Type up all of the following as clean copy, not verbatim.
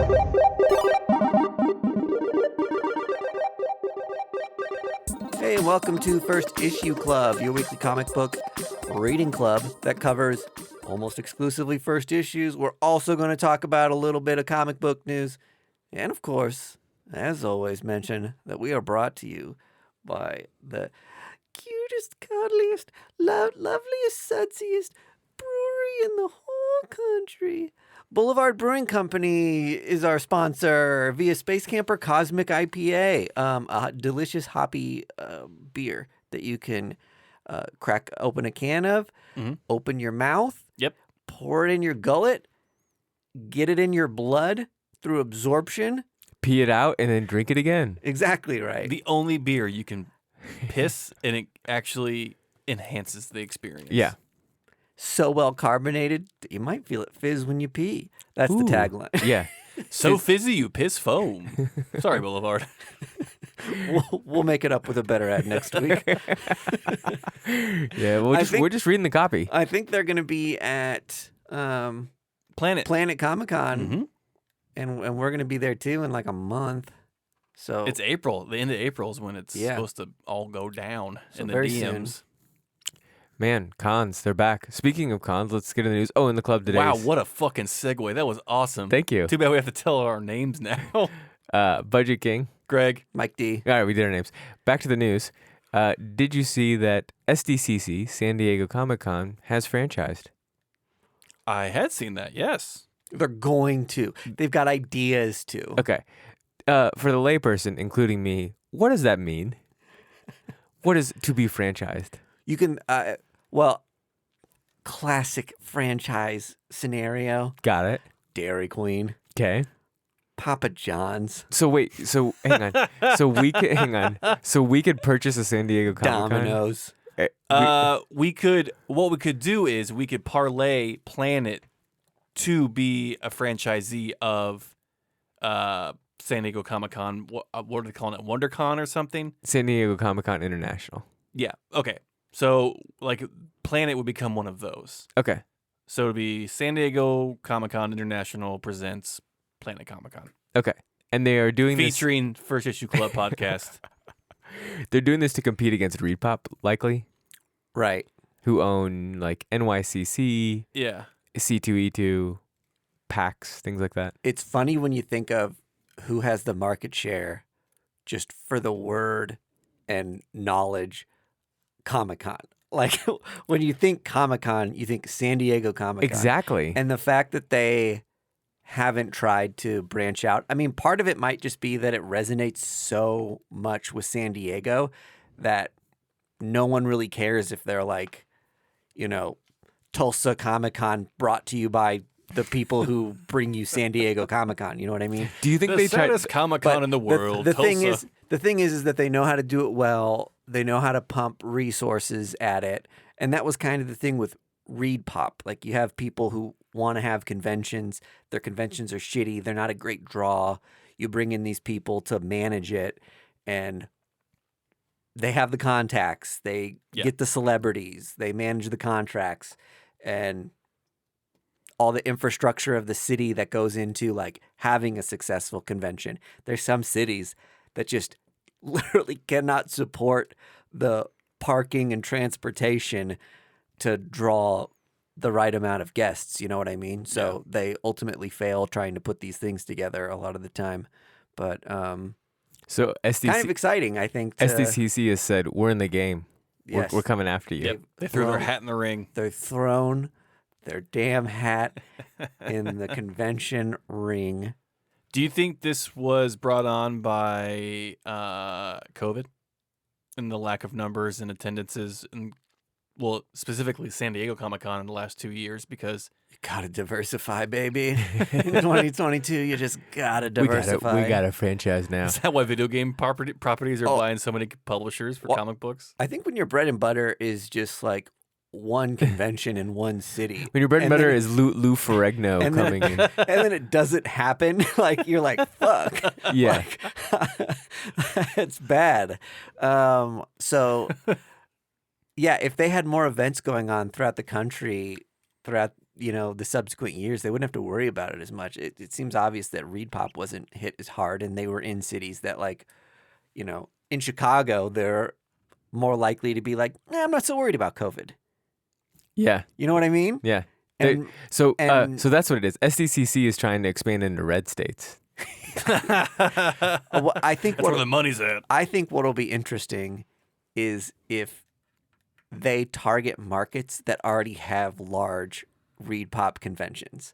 Hey, and welcome to First Issue Club, your weekly comic book reading club that covers almost exclusively first issues. We're also going to talk about a little bit of comic book news. And of course, as always, mention that we are brought to you by the cutest, cuddliest, loveliest, sudsiest brewery in the whole country. Boulevard Brewing Company is our sponsor via Space Camper Cosmic IPA, a delicious hoppy beer that you can crack open a can of, open your mouth, pour it in your gullet, get it in your blood through absorption, pee it out, and then drink it again. Exactly right. The only beer you can piss and it actually enhances the experience. Yeah. So well carbonated that you might feel it fizz when you pee. That's the tagline. Yeah. So fizzy you piss foam. Sorry, Boulevard. We'll make it up with a better ad next week. Yeah, we're just reading the copy. I think they're going to be at Planet Comic-Con, and we're going to be there too in like a month. So it's April. The end of April is when it's supposed to all go down in the very DMs. soon. Man, cons, they're back. Speaking of cons, let's get in the news. Oh, in the club today. Wow, what a fucking segue. That was awesome. Thank you. Too bad we have to tell our names now. Budget King. Greg. Mike D. All right, we did our names. Back to the news. Did you see that SDCC, San Diego Comic-Con, has franchised? I had seen that, yes. They're going to. They've got ideas to. Okay. For the layperson, including me, what does that mean? What is to be franchised? You can, classic franchise scenario. Got it. Dairy Queen. Okay. Papa John's. So wait, so hang on. So we could purchase a San Diego Comic-Con. Domino's. What we could do is we could parlay Planet to be a franchisee of San Diego Comic-Con. What are they calling it? WonderCon or something? San Diego Comic-Con International. Yeah. Okay. So like Planet would become one of those. Okay. So it would be San Diego Comic-Con International presents Planet Comic-Con. Okay. And they are doing featuring First Issue Club podcast. They're doing this to compete against ReedPop, likely. Right. Who own like NYCC, Yeah. C2E2, PAX, things like that. It's funny when you think of who has the market share just for the word and knowledge. Comic-Con. Like when you think Comic-Con, you think San Diego Comic-Con. Exactly. And the fact that they haven't tried to branch out. I mean, part of it might just be that it resonates so much with San Diego that no one really cares if they're like, Tulsa Comic-Con brought to you by the people who bring you San Diego Comic-Con. You know what I mean? Do you think the saddest Comic-Con in the world? The thing is that they know how to do it well. They know how to pump resources at it. And that was kind of the thing with ReedPop. Like you have people who want to have conventions. Their conventions are shitty. They're not a great draw. You bring in these people to manage it and they have the contacts. They get the celebrities. They manage the contracts and all the infrastructure of the city that goes into like having a successful convention. There's some cities that just literally cannot support the parking and transportation to draw the right amount of guests. You know what I mean? So they ultimately fail trying to put these things together a lot of the time. But so SDC, kind of exciting, I think. SDCC has said, we're in the game. Yes. We're coming after you. Yep. They threw their hat in the ring. They've thrown their damn hat in the convention ring. Do you think this was brought on by COVID and the lack of numbers and attendances, and specifically San Diego Comic-Con in the last 2 years? Because you gotta diversify, baby. In 2022, you just gotta diversify. We got a franchise now. Is that why video game properties are buying so many publishers for comic books? I think when your bread and butter is just like one convention in one city. When your bread and butter is Lou Ferrigno coming in. And then it doesn't happen. Like, you're like, fuck. Yeah. Like, it's bad. So, yeah, if they had more events going on throughout the country, throughout the subsequent years, they wouldn't have to worry about it as much. It seems obvious that Reed Pop wasn't hit as hard, and they were in cities that in Chicago, they're more likely to be like, I'm not so worried about COVID. Yeah. You know what I mean? Yeah. And, so that's what it is. SDCC is trying to expand into red states. I think That's where the money's at. I think what'll be interesting is if they target markets that already have large Reed Pop conventions.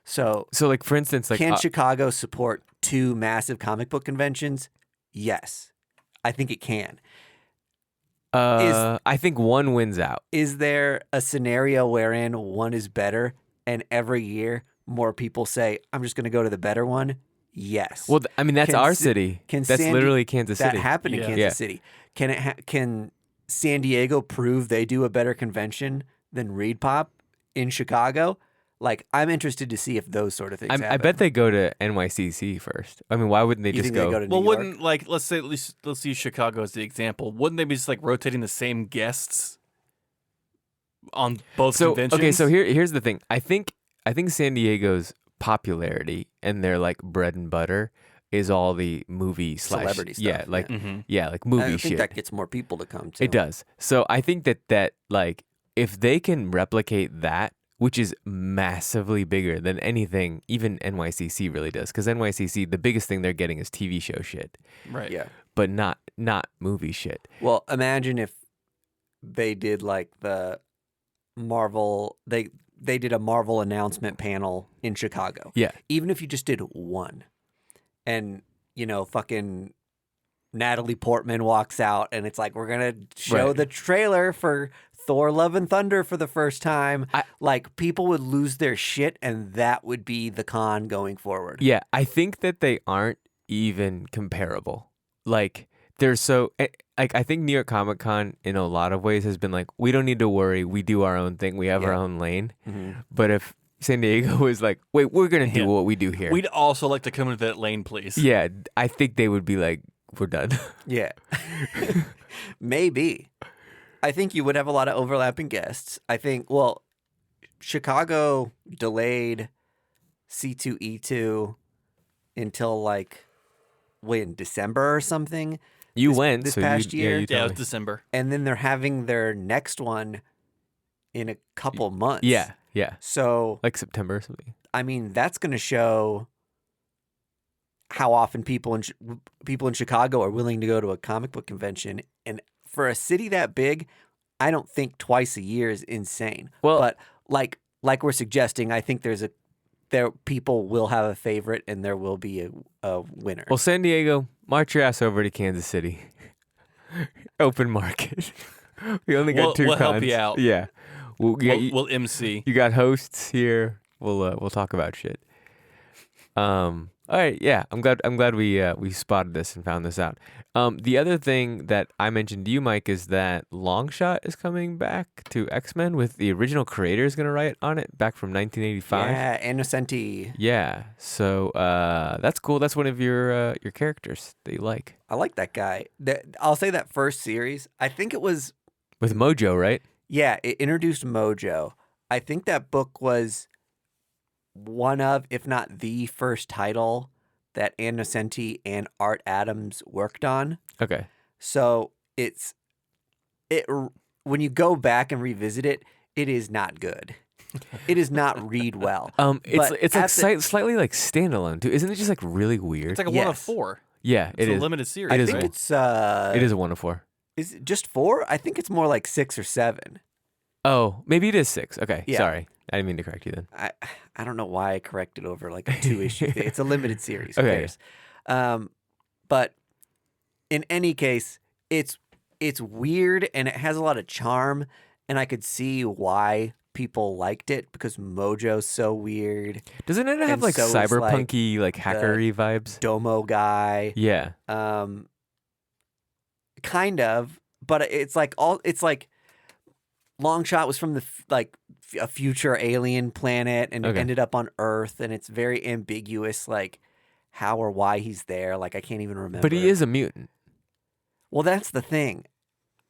So like for instance, like can Chicago support 2 massive comic book conventions? Yes, I think it can. I think one wins out. Is there a scenario wherein one is better, and every year more people say, "I'm just going to go to the better one"? Yes. Well, I mean that's our city. That's literally Kansas City. That happened in Kansas City. Can it? Can San Diego prove they do a better convention than Reed Pop in Chicago? Like, I'm interested to see if those sort of things happen. I bet they go to NYCC first. I mean, why wouldn't they You just think they go? to New Well, York? wouldn't let's use Chicago as the example. Wouldn't they be just like rotating the same guests on both conventions? Okay, so here's the thing. I think San Diego's popularity and their like bread and butter is all the movie Celebrity stuff, Yeah, like yeah. like movie I think shit. that gets more people to come too. It does. So I think that like if they can replicate that, which is massively bigger than anything even NYCC really does, because NYCC, the biggest thing they're getting is TV show shit, right? Yeah. but not movie shit. Well, imagine if they did like the Marvel. They did a Marvel announcement panel in Chicago. Yeah. Even if you just did one, and fucking Natalie Portman walks out, and it's like, we're gonna show Right. the trailer for Thor: Love and Thunder for the first time. Like, people would lose their shit, and that would be the con going forward. Yeah, I think that they aren't even comparable. Like they're so like I think New York Comic Con in a lot of ways has been like, we don't need to worry, we do our own thing, we have our own lane. Mhm. But if San Diego was like, wait, we're gonna do what we do here. We'd also like to come into that lane, please. Yeah, I think they would be like, we're done. Yeah. Maybe. I think you would have a lot of overlapping guests. I think, Chicago delayed C2E2 until like December or something. You This- went this so past you, year? Yeah, you Yeah, it tell was me. December. And then they're having their next one in a couple months. Yeah. So, Like September or something. I mean, that's going to show how often people in Chicago are willing to go to a comic book convention. And for a city that big, I don't think twice a year is insane. Well- but like we're suggesting, I think there people will have a favorite and there will be a winner. Well, San Diego, march your ass over to Kansas City. Open market. We only got two we'll help cons. you out. Yeah. We'll MC. You got hosts here. We'll talk about shit. All right, yeah. I'm glad we spotted this and found this out. The other thing that I mentioned to you, Mike, is that Longshot is coming back to X-Men with the original creators going to write on it back from 1985. Yeah, Innocenti. Yeah. So that's cool. That's one of your characters that you like. I like that guy. I'll say that first series, I think it was, With Mojo, right? yeah, it introduced Mojo. I think that book was one of, if not the first title that Innocenti and Art Adams worked on. Okay. So when you go back and revisit it, it is not good. It does not read well. It's But like at the- slightly like standalone too. Isn't it just like really weird? It's like a one of Yes. 4. yeah, It's it a is. limited series. I is think right. it's It is a 1 of 4. Is it just 4? I think it's more like 6 or 7. Oh, maybe it is 6. Okay, Yeah. sorry. I didn't mean to correct you then. I don't know why I corrected over like a 2-issue thing. It's a limited series. Who Okay. cares? But in any case, it's weird and it has a lot of charm, and I could see why people liked it because Mojo's so weird. Doesn't it have And like so is, cyberpunky, like hackery vibes? Domo guy. Yeah. Kind of, but it's like Longshot was from a future alien planet and it Okay. ended up on Earth, and it's very ambiguous, like how or why he's there. Like, I can't even remember. But he is a mutant. Well, that's the thing.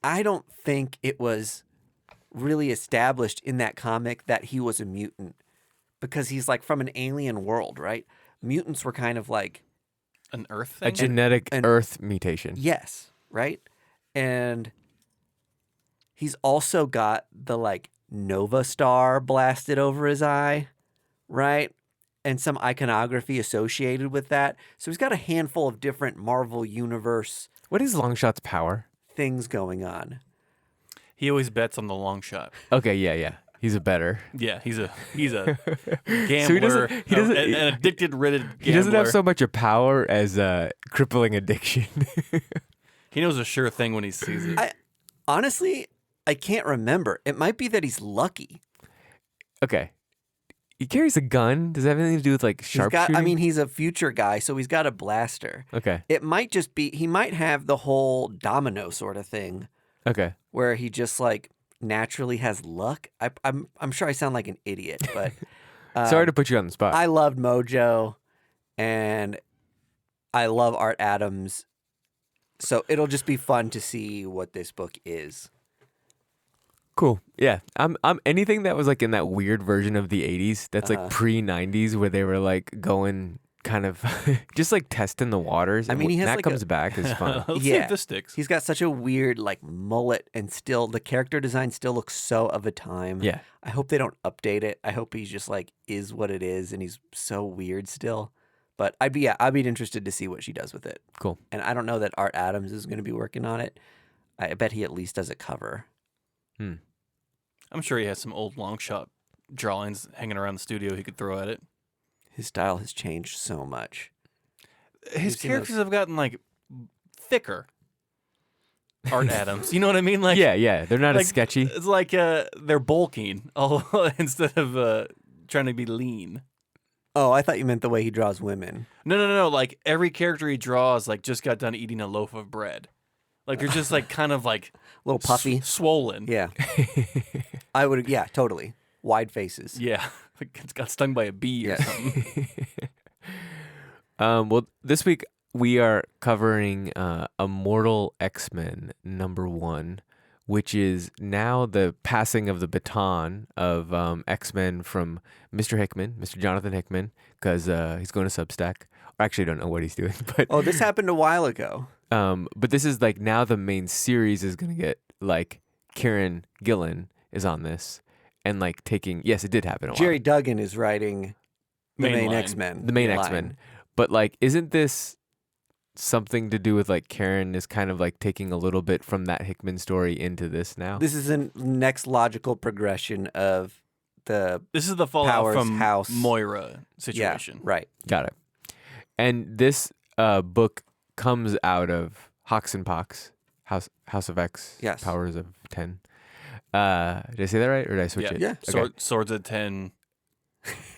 I don't think it was really established in that comic that he was a mutant because he's like from an alien world, right? Mutants were kind of like An Earth A thing? genetic Earth mutation. yes, right? And he's also got the like Nova Star blasted over his eye, right? And some iconography associated with that. So he's got a handful of different Marvel Universe What is Longshot's power? things going on. He always bets on the long shot. Okay, yeah. He's a better. Yeah, he's a gambler, So he doesn't- an addicted-ridden gambler. He doesn't have so much a power as crippling addiction. He knows a sure thing when he sees it. Honestly, I can't remember. It might be that he's lucky. Okay. He carries a gun. Does that have anything to do with like He's sharpshooting? got, I mean, he's a future guy, so he's got a blaster. Okay. It might just be, he might have the whole domino sort of thing Okay. where he just like naturally has luck. I'm sure I sound like an idiot, but Sorry to put you on the spot. I loved Mojo and I love Art Adams. So it'll just be fun to see what this book is. Cool. Yeah. I'm anything that was like in that weird version of the 80s that's like pre-90s where they were like going kind of just like testing the waters. I mean, he has that like comes back is fun. Let's see Yeah. if this sticks. He's got such a weird like mullet and still the character design still looks so of a time. Yeah. I hope they don't update it. I hope he's just like is what it is and he's so weird still. But I'd be interested to see what she does with it. Cool. And I don't know that Art Adams is going to be working on it. I bet he at least does a cover. I'm sure he has some old long shot drawings hanging around the studio he could throw at it. His style has changed so much. His seen characters have gotten like thicker. Art Adams, you know what I mean? Like Yeah. They're not like, as sketchy. It's like they're bulking instead of trying to be lean. Oh, I thought you meant the way he draws women. No. Like every character he draws, like just got done eating a loaf of bread. Like they're just like kind of like A little puffy. swollen. Yeah. I would, yeah, totally. Wide faces. Yeah. Like it's got stung by a bee or Yeah. something. Well, this week we are covering Immortal X-Men #1, which is now the passing of the baton of X-Men from Mr. Hickman, Mr. Jonathan Hickman, because he's going to Substack. I actually don't know what he's doing, but Oh, this happened a while ago. but this is like now the main series is going to get like Kieron Gillen is on this and like taking, yes, it did happen a while. Jerry Duggan is writing the Main main line. X-Men. The main line. X-Men. But like, isn't this something to do with like Karen is kind of like taking a little bit from that Hickman story into this now? This is the next logical progression of the This is the fallout Powers from house. Moira situation. Yeah, right. Got it. And this book comes out of Hox and Pox, House of X, Yes. Powers of 10. Did I say that right, or did I switch it? Yeah. Okay. Swords of 10,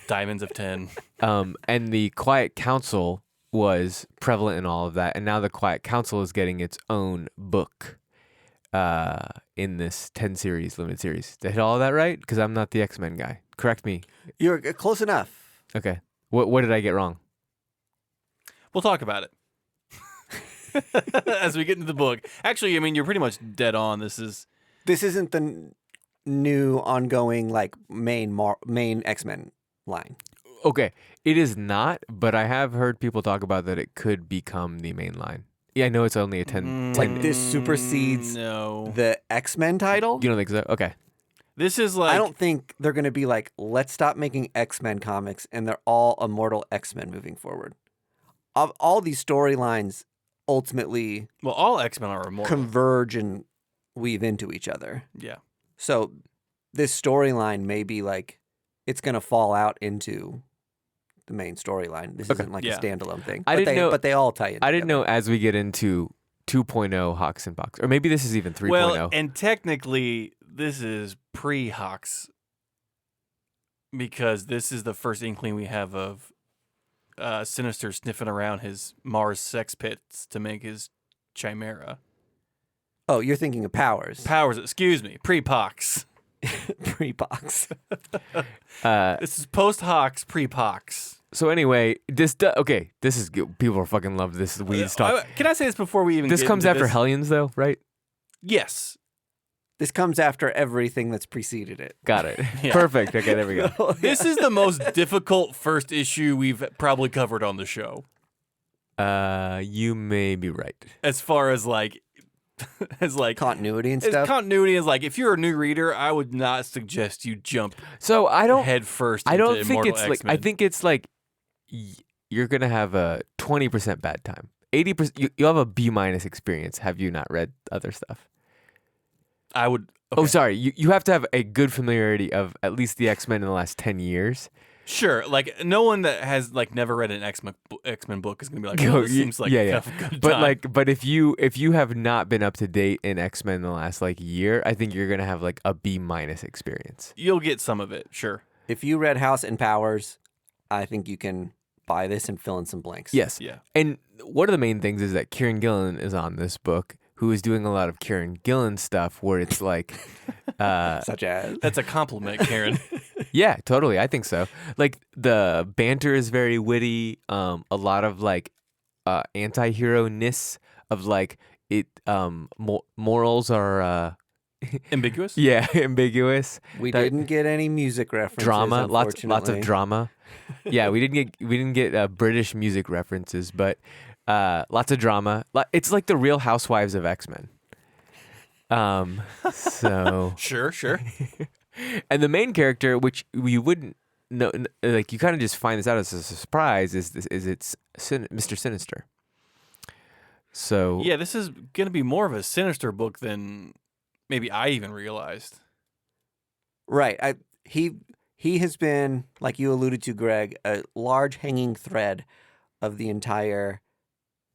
diamonds of 10. And the Quiet Council was prevalent in all of that, and now the Quiet Council is getting its own book in this 10 series limited series. Did I hit all of that right? Because I'm not the X-Men guy. Correct me. You're close enough. Okay. What did I get wrong? We'll talk about it as we get into the book. Actually, I mean, you're pretty much dead on. This isn't the new ongoing like main X-Men line. Okay, it is not, but I have heard people talk about that it could become the main line. Yeah, I know it's only a 10. Like this supersedes no. the X-Men title. You don't think so? Okay. This is like I don't think they're going to be like, let's stop making X-Men comics and they're all Immortal X-Men moving forward. All these storylines ultimately well, all X-Men are immortal. converge and weave into each other. Yeah. So this storyline may be like, it's going to fall out into the main storyline. This isn't like Yeah. a standalone thing. I didn't know- but they all tie in. I didn't know as we get into 2.0 Hox and Pox, or maybe this is even 3.0. Well, and technically, this is pre-Hox because this is the first inkling we have of Sinister sniffing around his Mars sex pits to make his chimera. Oh, you're thinking of Powers. Powers, excuse me, pre-Pox. Pre-box. This is post-Hox, pre-Pox. So anyway, this is good. People are fucking love this weed stuff. Can I say this before we even This get comes into after this? Hellions, though, right? Yes. This comes after everything that's preceded it. Got it. Yeah. Perfect. Okay, there we go. This is the most difficult first issue we've probably covered on the show. You may be right. As far as Continuity and as stuff. continuity is if you're a new reader, I would not suggest you jump So I don't. head first. I don't into think Immortal it's like. X-Men. I think it's like you're gonna have a 20% bad time. 80%. You have a B- experience. Have you not read other stuff? I would. Oh, okay. sorry. You have to have a good familiarity of at least the X-Men in the last 10 years. Sure, no one that has never read an X-Men book is gonna be like, Go- oh, this seems like yeah, a yeah. good But time. but if you have not been up to date in X-Men in the last year, I think you're gonna have a B- experience. You'll get some of it, sure. If you read House and Powers, I think you can buy this and fill in some blanks. Yes. Yeah. And one of the main things is that Kieron Gillen is on this book, who is doing a lot of Kieron Gillen stuff where it's Such as. That's a compliment, Karen. yeah, totally. I think so. The banter is very witty. A lot of anti-hero-ness of it. Morals are Ambiguous? yeah ambiguous. We That- didn't get any music references. Drama, lots of unfortunately. drama. Yeah, we didn't get British music references, but lots of drama. It's like the Real Housewives of X-Men. So Sure. and the main character, which you wouldn't know, you kind of just find this out as a surprise, is Mr. Sinister. So Yeah, this is gonna be more of a sinister book than maybe I even realized. Right. He has been, like you alluded to, Greg, a large hanging thread of the entire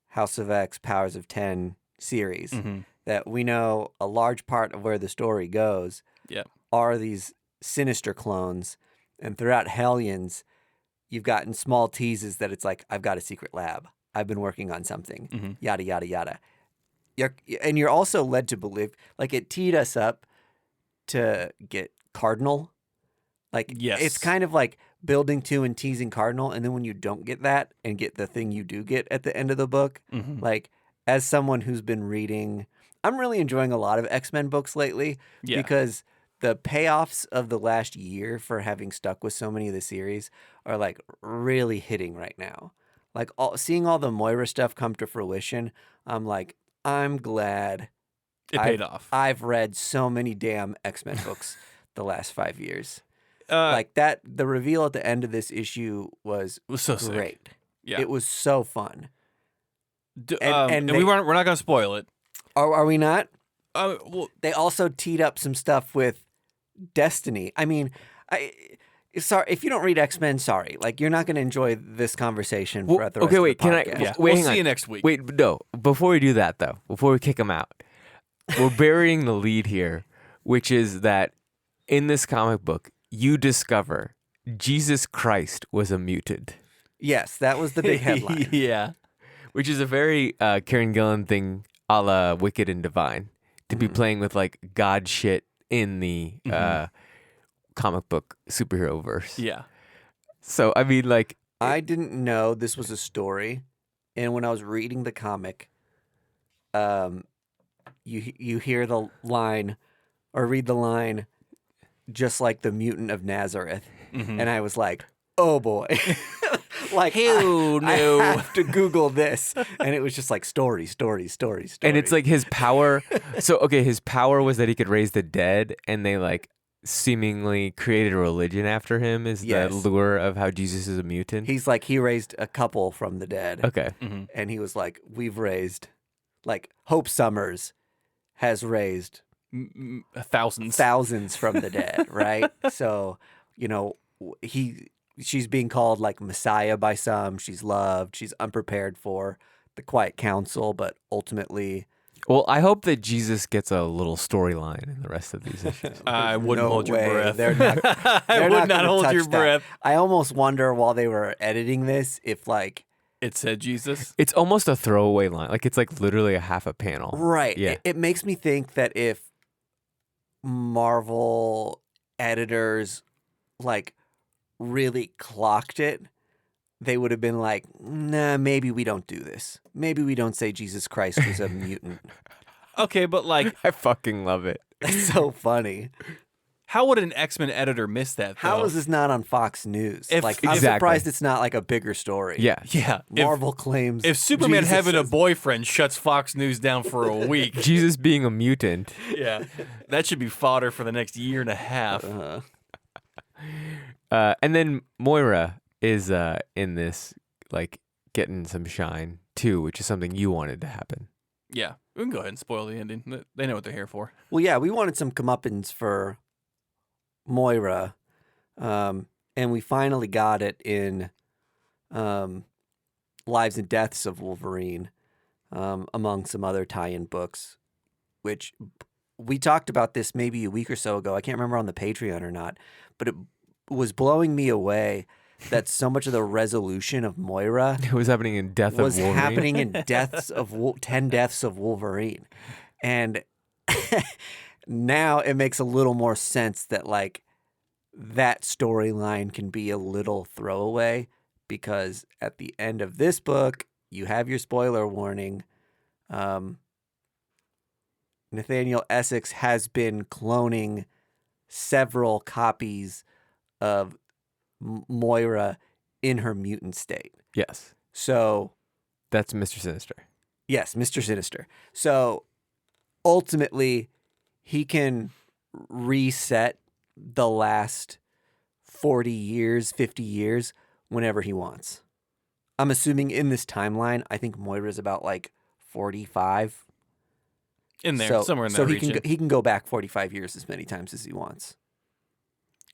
House of X, Powers of 10 series. Mm-hmm. That we know a large part of where the story goes Yeah. are these sinister clones. And throughout Hellions, you've gotten small teases that it's I've got a secret lab. I've been working on something. Mm-hmm. Yada, yada, yada. You're also led to believe, it teed us up to get Cardinal. Yes. It's kind of like building to and teasing Cardinal. And then when you don't get that and get the thing you do get at the end of the book, Mm-hmm. as someone who's been reading, I'm really enjoying a lot of X-Men books lately Yeah. because the payoffs of the last year for having stuck with so many of the series are really hitting right now. Seeing all the Moira stuff come to fruition, I'm glad It paid off. I've read so many damn X-Men books the last 5 years. It The reveal at the end of this issue was was so sick. great. Yeah. It was so fun. And and we're they- not going to spoil it. Are we not? Well, They also teed up some stuff with Destiny. I mean, sorry if you don't read X-Men. Sorry, you're not going to enjoy this conversation Well, throughout the rest okay, of wait, the can I- podcast. yeah. Wait, we'll hang see on. you next week. wait, no. Before we do that, though, before we kick him out, we're burying the lead here, which is that in this comic book, you discover Jesus Christ was a mutant, Yes, that was the big headline. Yeah. which is a very Kieron Gillen thing, a la Wicked and Divine, to be Mhm. playing with God shit in the Mhm. comic book superhero verse. Yeah. So I mean, I didn't know this was a story, and when I was reading the comic, you hear the line, or read the line, just like the mutant of Nazareth, Mhm. and I was like, oh boy, Hell I no. have to Google this, and it was just story. and it's his power. So okay, his power was that he could raise the dead, and they seemingly created a religion after him. Is Yes. the lure of how Jesus is a mutant? he's he raised a couple from the dead, Okay. Mhm. and he was we've raised, Hope Summers has raised Thousands. thousands from the dead, right? So, she's being called Messiah by some. She's loved. She's unprepared for the Quiet Council, but ultimately, Well, I hope that Jesus gets a little storyline in the rest of these issues. I wouldn't No hold your way. breath. They're not- I they're would not not gonna hold touch your that. breath. I almost wonder while they were editing this if It said Jesus. It's almost a throwaway line. It's literally a half a panel. right. Yeah. It makes me think that if Marvel editors really clocked it, they would have been nah, maybe we don't do this. Maybe we don't say Jesus Christ was a mutant. Okay, but I fucking love it. That's so funny. How would an X-Men editor miss that, though? How is this not on Fox News? If- I'm Exactly. surprised it's not like a bigger story. Yeah. Yeah. Marvel claims If Superman Jesus having a is- boyfriend shuts Fox News down for a week, Jesus being a mutant. yeah, that should be fodder for the next year and a half. And then Moira is in this, like, getting some shine, too, which is something you wanted to happen. Yeah, we can go ahead and spoil the ending. They know what they're here for. Well, yeah, we wanted some comeuppance for Moira, and we finally got it in Lives and Deaths of Wolverine, among some other tie-in books, which we talked about this maybe a week or so ago. I can't remember on the Patreon or not, but it was blowing me away that so much of the resolution of Moira It was happening in Death was of Wolverine. happening in 10 Deaths of Wolverine. And now it makes a little more sense that, like, that storyline can be a little throwaway, because at the end of this book, you have your spoiler warning. Nathaniel Essex has been cloning several copies of Moira in her mutant state. Yes. So, That's Mr. Sinister. yes, Mr. Sinister. So, ultimately, he can reset the last 40 years, 50 years, whenever he wants. I'm assuming in this timeline, I think Moira's about like 45. In there, so, somewhere in so that he region, can he can go back 45 years as many times as he wants.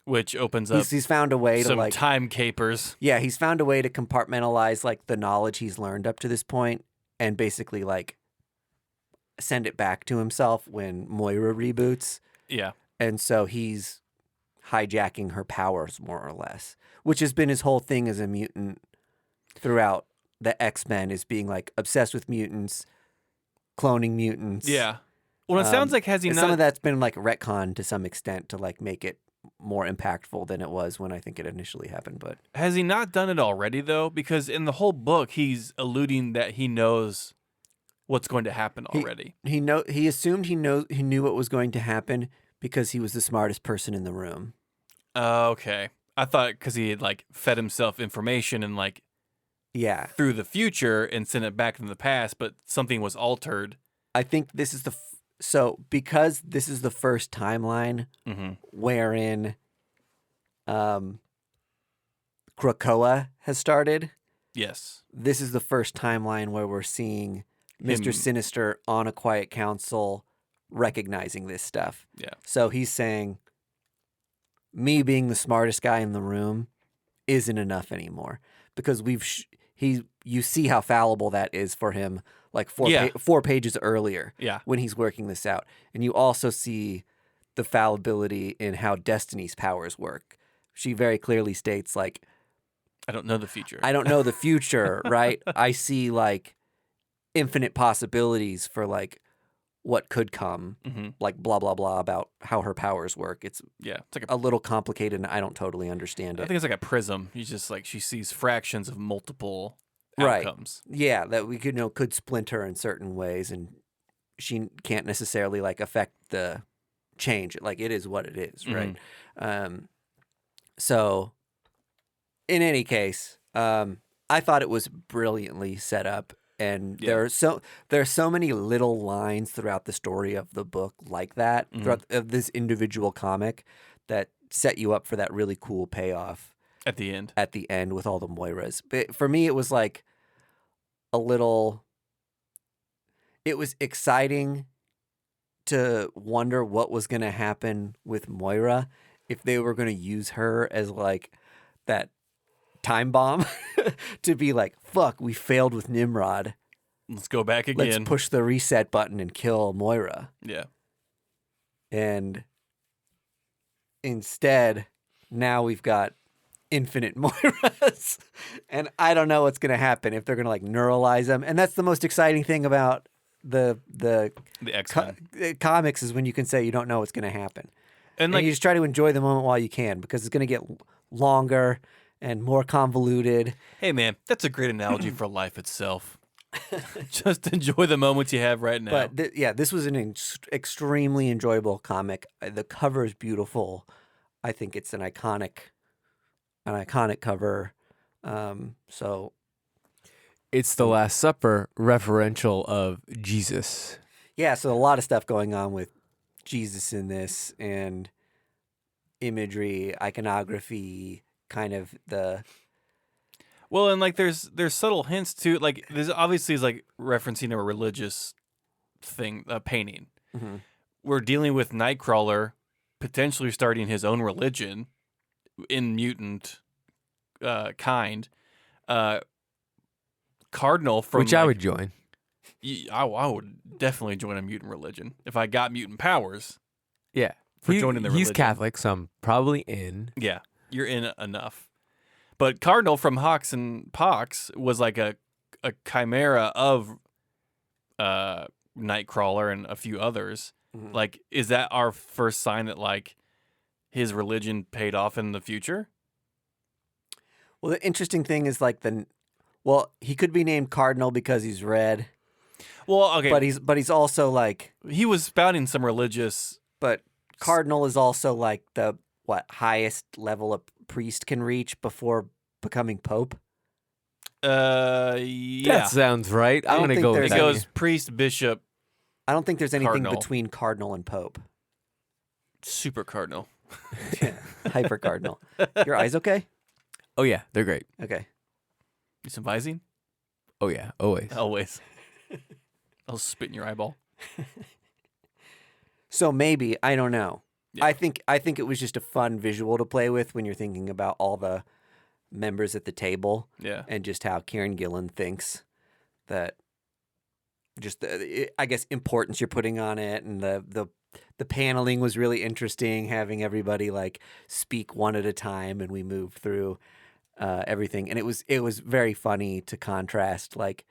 which opens up He's found a way to, some like, time capers. yeah, he's found a way to compartmentalize, like, the knowledge he's learned up to this point, and basically, like, send it back to himself when Moira reboots. Yeah, And so he's hijacking her powers, more or less, which has been his whole thing as a mutant throughout the X-Men, is being, like, obsessed with mutants, cloning mutants. yeah. Well, it sounds like has he And not? some of that's been, like, retconned to some extent to, like, make it more impactful than it was when I think it initially happened. But Has he not done it already, though? Because in the whole book, he's alluding that he knows what's going to happen already. he assumed he knew what was going to happen because he was the smartest person in the room. Okay. I thought because he had, like, fed himself information and, like, Yeah. through the future and sent it back into the past, but something was altered. I think this is because this is the first timeline Mm-hmm. wherein Krakoa has started. Yes. This is the first timeline where we're seeing Mr. Him- Sinister on a quiet council recognizing this stuff. Yeah. So he's saying, me being the smartest guy in the room isn't enough anymore, because you see how fallible that is for him, like four pages earlier Yeah. when he's working this out. And you also see the fallibility in how Destiny's powers work. She very clearly states, like, I don't know the future. I don't know the future, right? I see, like, infinite possibilities for, like, what could come, Mm-hmm. like, blah, blah, blah, about how her powers work. It's Yeah. It's like a little complicated, and I don't totally understand I it. think it's like a prism. You just, like, she sees fractions of multiple Right. outcomes. Yeah, that we could splinter in certain ways, and she can't necessarily, like, affect the change. Like, it is what it is, right? So, in any case, I thought it was brilliantly set up, and Yeah. there are so many little lines throughout the story of the book like that, throughout of this individual comic, that set you up for that really cool payoff At the end. at the end with all the Moiras. But for me, it was like it was exciting to wonder what was going to happen with Moira, if they were going to use her as, like, that time bomb to be like, fuck, we failed with Nimrod. Let's go back again. Let's push the reset button and kill Moira. Yeah. And instead, now we've got infinite Moiras. And I don't know what's going to happen, if they're going to, like, neuralize them. And that's the most exciting thing about the The X-Men. comics, is when you can say you don't know what's going to happen. And, And like, you just try to enjoy the moment while you can, because it's going to get longer and more convoluted. hey, man, that's a great analogy for life itself. Just enjoy the moments you have right now. But this was an extremely enjoyable comic. The cover is beautiful. I think it's an iconic cover. So It's the Last Supper referential of Jesus. yeah, so a lot of stuff going on with Jesus in this, and imagery, iconography, kind of the well, and like there's subtle hints too. Like there's obviously is like referencing a religious thing, a painting. mm-hmm. We're dealing with Nightcrawler potentially starting his own religion in mutant kind. Cardinal from Which I would join. I would definitely join a mutant religion if I got mutant powers. Yeah. For joining the religion. He's Catholic, so I'm probably in. Yeah, you're in enough. But Cardinal from Hawks and Pox was like a chimera of Nightcrawler and a few others. Mm-hmm. Like, is that our first sign that like his religion paid off in the future? Well, the interesting thing is like he could be named Cardinal because he's red. Well, okay, but he's also like he was spouting some religious. But Cardinal is also like the highest level a priest can reach before becoming pope. Yeah, That sounds right. I'm don't gonna think go with it there's that. goes priest, bishop, I don't think there's anything Cardinal. between Cardinal and Pope. super cardinal. Yeah, hyper Cardinal. Your eyes okay? Oh yeah, they're great. Okay. You some Visine? Oh yeah, always. Always. I'll spit in your eyeball. So maybe, I don't know. Yeah. I think it was just a fun visual to play with when you're thinking about all the members at the table. Yeah. And just how Kieron Gillen thinks that just the, I guess, importance you're putting on it, and the paneling was really interesting, having everybody like speak one at a time, and we moved through everything, and it was very funny to contrast like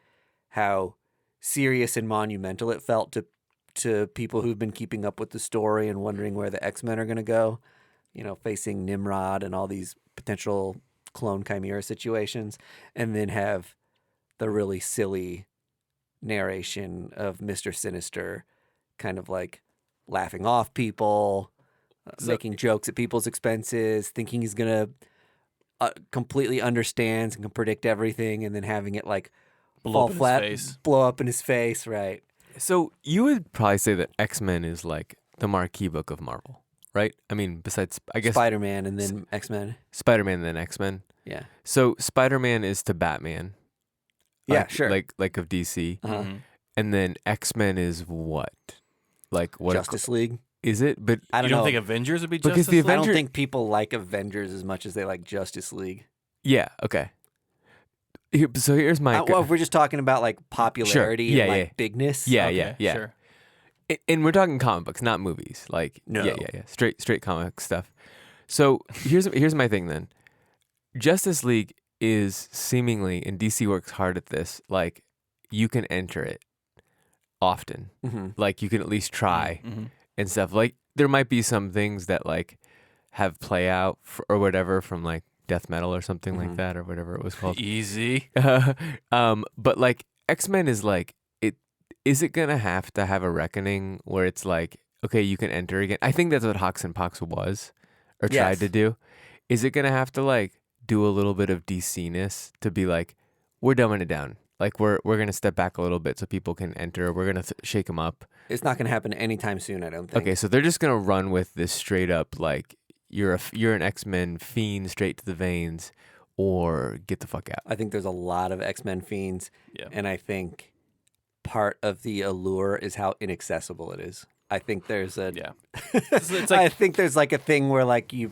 how serious and monumental it felt to people who've been keeping up with the story and wondering where the X-Men are going to go, facing Nimrod and all these potential clone chimera situations, and then have the really silly narration of Mr. Sinister kind of like laughing off people, making jokes at people's expenses, thinking he's going to completely understands and can predict everything, and then having it like fall flat, blow up in his face, right? So you would probably say that X-Men is like the marquee book of Marvel, right? I mean, besides, I guess Spider-Man and then X-Men. Spider-Man and then X-Men. Yeah. So Spider-Man is to Batman. Yeah, sure. Like of DC. Uh-huh. And then X-Men is what? Like what? Justice League. Is it? But I don't You know. don't think Avengers would be Because Justice the League? I don't Avenger- think people like Avengers as much as they like Justice League. yeah, okay. So here's my. Well, if we're just talking about like popularity Yeah, and like yeah. bigness. Yeah, Okay, yeah. Sure. And we're talking comic books, not movies. Like No. yeah. Straight comic stuff. So here's my thing then. Justice League is seemingly, and DC works hard at this, like you can enter it often. Mm-hmm. Like you can at least try Mm-hmm. and stuff. Like there might be some things that like have play out or whatever from like death metal or something like that or whatever it was called. Easy. But like X-Men is like it. Is it gonna have to have a reckoning where it's like, okay, you can enter again? I think that's what Hawks and Pox was or tried Yes. to do. Is it gonna have to like do a little bit of DC-ness to be like, we're dumbing it down. Like we're gonna step back a little bit so people can enter. We're gonna shake them up. It's not going to happen anytime soon, I don't think. Okay, so they're just gonna run with this straight up like you're an X-Men fiend straight to the veins, or get the fuck out. I think there's a lot of X-Men fiends, Yeah. and I think part of the allure is how inaccessible it is. I think there's a Yeah. It's like I think there's like a thing where like you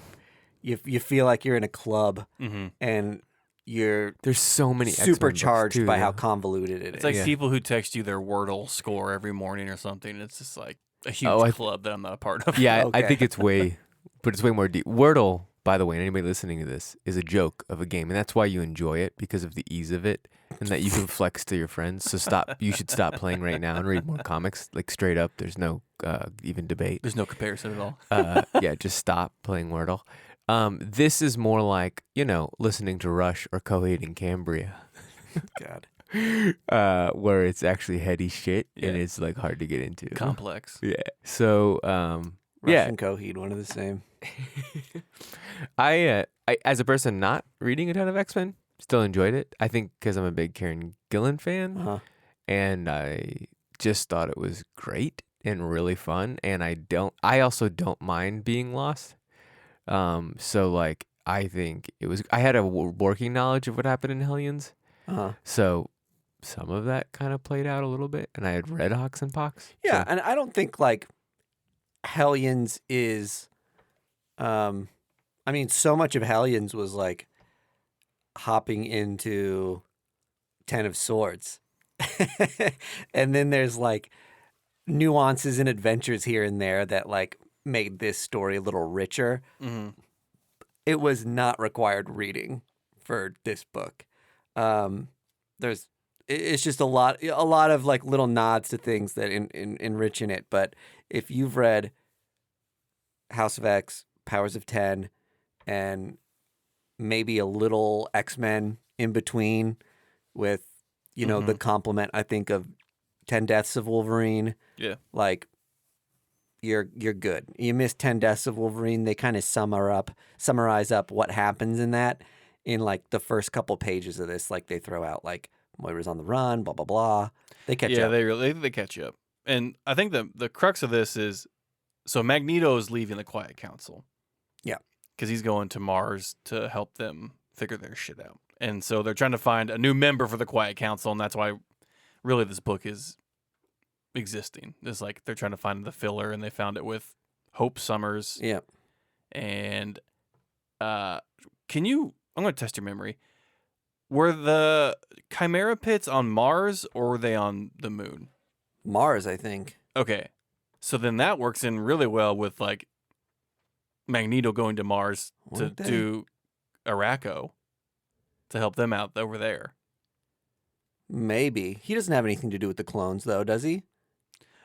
feel like you're in a club mhm. and you're There's so many X-Men books, supercharged too, by how though. convoluted it It's is. like Yeah. people who text you their Wordle score every morning or something. It's just like a huge Oh, club that I'm not a part of. Yeah, I Okay. think it's way more deep. Wordle, by the way, and anybody listening to this, is a joke of a game, and that's why you enjoy it, because of the ease of it, and that you can flex to your friends. So you should stop playing right now and read more comics, like straight up. There's no even debate. There's no comparison at all. Yeah, just stop playing Wordle. This is more like, listening to Rush or Coheed and Cambria. God. where it's actually heady shit and Yeah. it's like hard to get into. Complex. Yeah. So yeah, Russian Coheed, one of the same. I as a person not reading a ton of X-Men, still enjoyed it. I think because I'm a big Kieron Gillen fan, Uh-huh. and I just thought it was great and really fun. And I also don't mind being lost. So like I think it was. I had a working knowledge of what happened in Hellions, Uh-huh. so some of that kind of played out a little bit. And I had read Hawks and Pox. Yeah, so- and I don't think like Hellions is I mean, so much of Hellions was like hopping into Ten of Swords. And then there's like nuances and adventures here and there that like made this story a little richer. Mm-hmm. It was not required reading for this book. It's just a lot of like little nods to things that enrich in it. But if you've read House of X, Powers of 10, and maybe a little X-Men in between with, you know, the complement, I think, of 10 Deaths of Wolverine. Yeah. Like, you're good. You miss 10 Deaths of Wolverine, they kind of summarize up what happens in that in, like, the first couple pages of this. Like, they throw out, like, Moira's on the run, blah, blah, blah. They catch up. They catch you up. And I think the crux of this is, so Magneto's leaving the Quiet Council. Yeah. Because he's going to Mars to help them figure their shit out. And so they're trying to find a new member for the Quiet Council, and that's why really this book is existing. It's like they're trying to find the filler, and they found it with Hope Summers. Yeah. And I'm going to test your memory. Were the Chimera pits on Mars, or were they on the moon? Mars, I think. Okay. So then that works in really well with like Magneto going to Mars to Weren't they? do Araco to help them out over there. Maybe. He doesn't have anything to do with the clones, though, does he?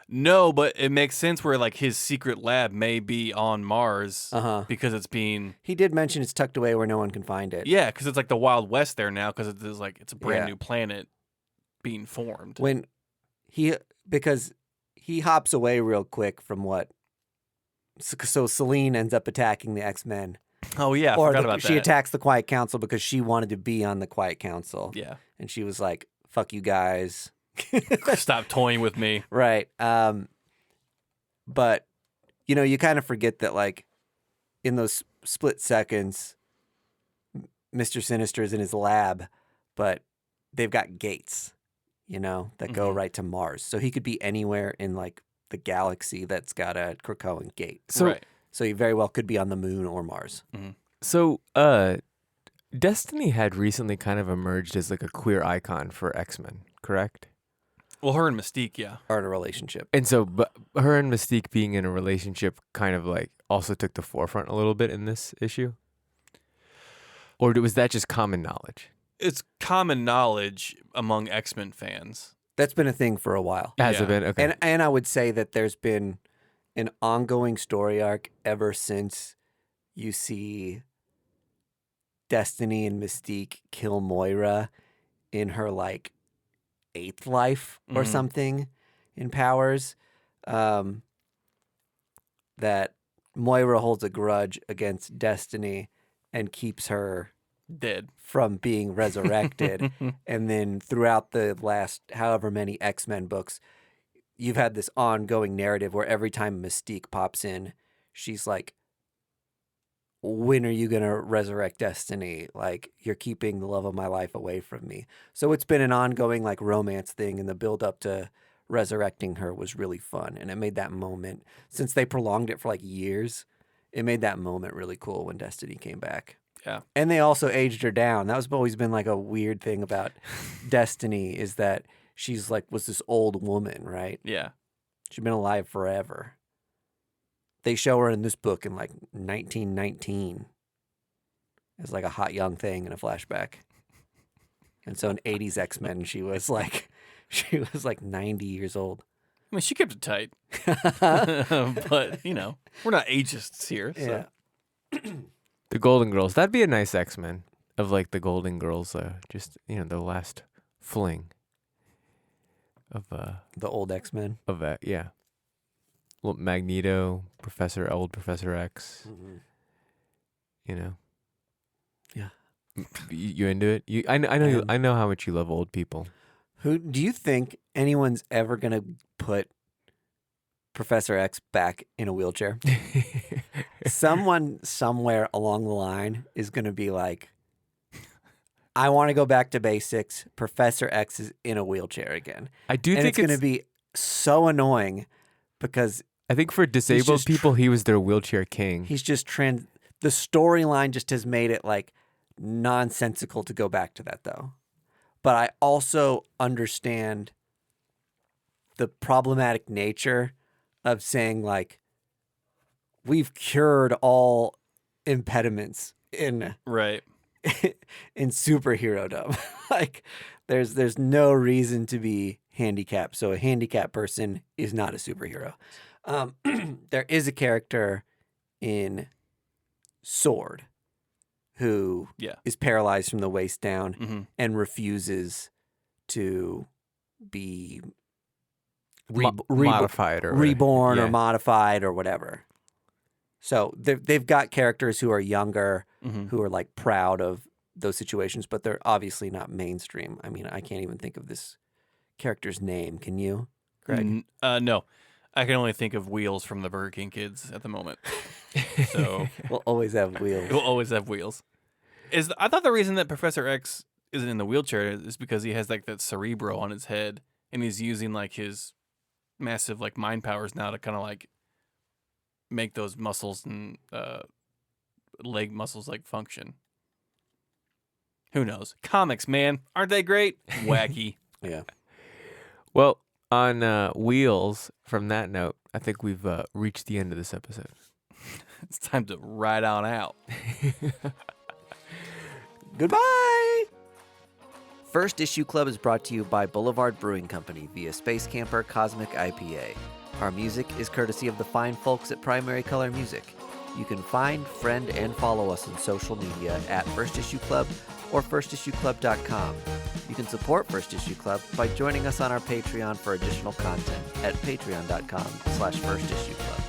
No, but it makes sense where like his secret lab may be on Mars Uh-huh. because it's being He did mention it's tucked away where no one can find it. yeah, because it's like the Wild West there now because it's a brand Yeah. new planet being formed. Because he hops away real quick from what. So Selene ends up attacking the X-Men. Oh yeah, I Or forgot about that. she attacks the Quiet Council because she wanted to be on the Quiet Council. Yeah, And she was like, fuck you guys. stop toying with me. Right. But, you know, you kind of forget that, like, in those split seconds, Mr. Sinister is in his lab, but they've got gates, you know, that go Mhm. right to Mars. So he could be anywhere in, like, the galaxy that's got a Krakoan gate. So right. So he very well could be on the moon or Mars. So, Destiny had recently kind of emerged as like a queer icon for X-Men, correct? Well, her and Mystique, yeah. Or in a relationship. And so, but her and Mystique being in a relationship kind of like also took the forefront a little bit in this issue? Or was that just common knowledge? It's common knowledge among X-Men fans. That's been a thing for a while. Has Yeah. it been? Okay. And I would say that there's been an ongoing story arc ever since you see Destiny and Mystique kill Moira in her like 8th life or Mhm. something in Powers. That Moira holds a grudge against Destiny and keeps her Dead. from being resurrected. And then throughout the last however many X-Men books, you've had this ongoing narrative where every time Mystique pops in, she's like, when are you going to resurrect Destiny? Like, you're keeping the love of my life away from me. So it's been an ongoing, like, romance thing, and the build-up to resurrecting her was really fun. And it made that moment, since they prolonged it for, like, years, it made that moment really cool when Destiny came back. Yeah. And they also aged her down. That was always been, like, a weird thing about Destiny, is that she's, like, was this old woman, right? Yeah. She's been alive forever. They show her in this book in like 1919 as like a hot young thing in a flashback. And so in 80s X-Men, she was like 90 years old. I mean, she kept it tight. But, you know, we're not ageists here. So. Yeah. The Golden Girls. That'd be a nice X-Men of like the Golden Girls, just, you know, the last fling of The old X-Men. yeah. Well, Magneto, old Professor X. Mm-hmm. You know. Yeah. You into it? I know I know how much you love old people. Who do you think anyone's ever gonna put Professor X back in a wheelchair? Someone somewhere along the line is gonna be like, I want to go back to basics. Professor X is in a wheelchair again. I do And think it's going to be so annoying because I think for disabled just people, he was their wheelchair king. he's just the storyline just has made it like nonsensical to go back to that though. But I also understand the problematic nature of saying like we've cured all impediments in Right. in superhero-dom. Like there's no reason to be handicapped. So a handicapped person is not a superhero. There is a character in Sword who is paralyzed from the waist down and refuses to be modified or reborn or modified or whatever. So they've got characters who are younger, who are like proud of those situations, but they're obviously not mainstream. I mean, I can't even think of this character's name. Can you, Greg? No. I can only think of Wheels from the Burger King kids at the moment. So We'll always have Wheels. we'll always have Wheels. I thought the reason that Professor X isn't in the wheelchair is because he has like that cerebro on his head, and he's using like his massive like mind powers now to kind of like make those muscles and leg muscles like function. Who knows? Comics, man, aren't they great? Wacky. Yeah. Well, on Wheels, from that note, I think we've reached the end of this episode. It's time to ride on out. Goodbye. First Issue Club is brought to you by Boulevard Brewing Company via Space Camper Cosmic IPA. Our music is courtesy of the fine folks at Primary Color Music. You can find, friend, and follow us on social media at First Issue Club or firstissueclub.com. You can support First Issue Club by joining us on our Patreon for additional content at patreon.com/firstissueclub.